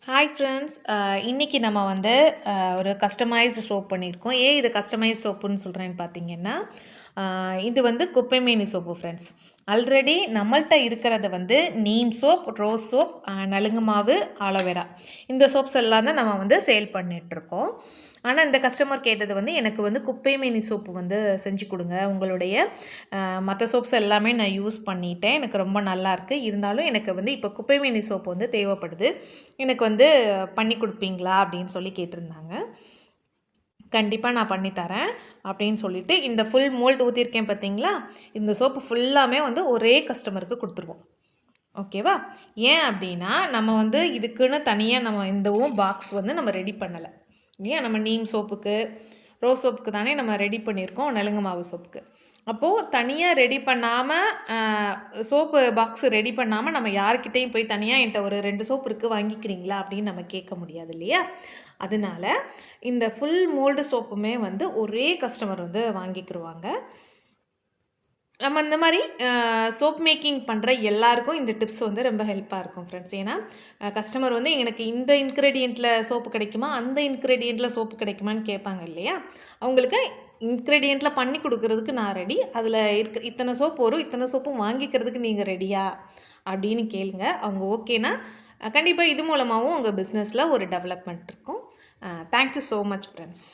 Hi friends, இன்றைக்கி நம்ம வந்து ஒரு கஸ்டமைஸ்டு சோப் பண்ணியிருக்கோம். ஏன் இது கஸ்டமைஸ் சோப்புன்னு சொல்கிறேன்னு பார்த்தீங்கன்னா, இது வந்து குப்பைமேனி சோப்பு ஃப்ரெண்ட்ஸ். ஆல்ரெடி நம்மள்ட்ட இருக்கிறது வந்து நீம் சோப், ரோஸ் சோப், நலுங்கு மாவு, ஆலோவேரா இந்த சோப்ஸ் எல்லாம் தான் நம்ம வந்து சேல் பண்ணிகிட்ருக்கோம். ஆனால் இந்த கஸ்டமர் கேட்டது வந்து எனக்கு வந்து குப்பைமேனி சோப்பு வந்து செஞ்சு கொடுங்க, உங்களுடைய மற்ற சோப்ஸ் எல்லாமே நான் யூஸ் பண்ணிட்டேன், எனக்கு ரொம்ப நல்லாயிருக்கு, இருந்தாலும் எனக்கு வந்து இப்போ குப்பைமேனி சோப்பு வந்து தேவைப்படுது, எனக்கு வந்து பண்ணி கொடுப்பீங்களா அப்படின்னு சொல்லி கேட்டிருந்தாங்க. கண்டிப்பாக நான் பண்ணித்தரேன் அப்படின்னு சொல்லிட்டு இந்த ஃபுல் மோல்டு ஊற்றிருக்கேன் பார்த்தீங்களா, இந்த சோப்பு ஃபுல்லாமே வந்து ஒரே கஸ்டமருக்கு கொடுத்துருவோம். ஓகேவா? ஏன் அப்படின்னா நம்ம வந்து இதுக்குன்னு தனியாக நம்ம எந்தவும் பாக்ஸ் வந்து நம்ம ரெடி பண்ணலை. ஏன் நம்ம நீம் சோப்புக்கு, ரோஸ் சோப்புக்கு தானே நம்ம ரெடி பண்ணியிருக்கோம், நலுங்கு மாவு சோப்புக்கு. அப்போது தனியாக ரெடி பண்ணாமல் சோப்பு பாக்ஸ் ரெடி பண்ணாமல் நம்ம யார்கிட்டையும் போய் தனியாக என்கிட்ட ஒரு 2 சோப்பு இருக்குது வாங்கிக்கிறீங்களா அப்படின்னு நம்ம கேட்க முடியாது இல்லையா? அதனால இந்த ஃபுல் மோல்டு சோப்புமே வந்து ஒரே கஸ்டமர் வந்து வாங்கிக்கிடுவாங்க. நம்ம இந்த மாதிரி சோப் மேக்கிங் பண்ணுற எல்லாருக்கும் இந்த டிப்ஸ் வந்து ரொம்ப ஹெல்ப்பாக இருக்கும் ஃப்ரெண்ட்ஸ். ஏன்னா கஸ்டமர் வந்து எனக்கு இந்த இன்க்ரீடியண்ட்டில் சோப்பு கிடைக்குமா, அந்த இன்க்ரீடியண்ட்டில் சோப்பு கிடைக்குமான்னு கேட்பாங்க இல்லையா? அவங்களுக்கு இன்க்ரீடியண்ட்டில் பண்ணி கொடுக்குறதுக்கு நான் ரெடி, அதில் இத்தனை சோப்பு வரும், இத்தனை சோப்பும் வாங்கிக்கிறதுக்கு நீங்கள் ரெடியா அப்படின்னு கேளுங்க. அவங்க ஓகேனா கண்டிப்பாக இது மூலமாகவும் உங்கள் பிஸ்னஸில் ஒரு டெவலப்மெண்ட் இருக்கும். Thank you so much friends.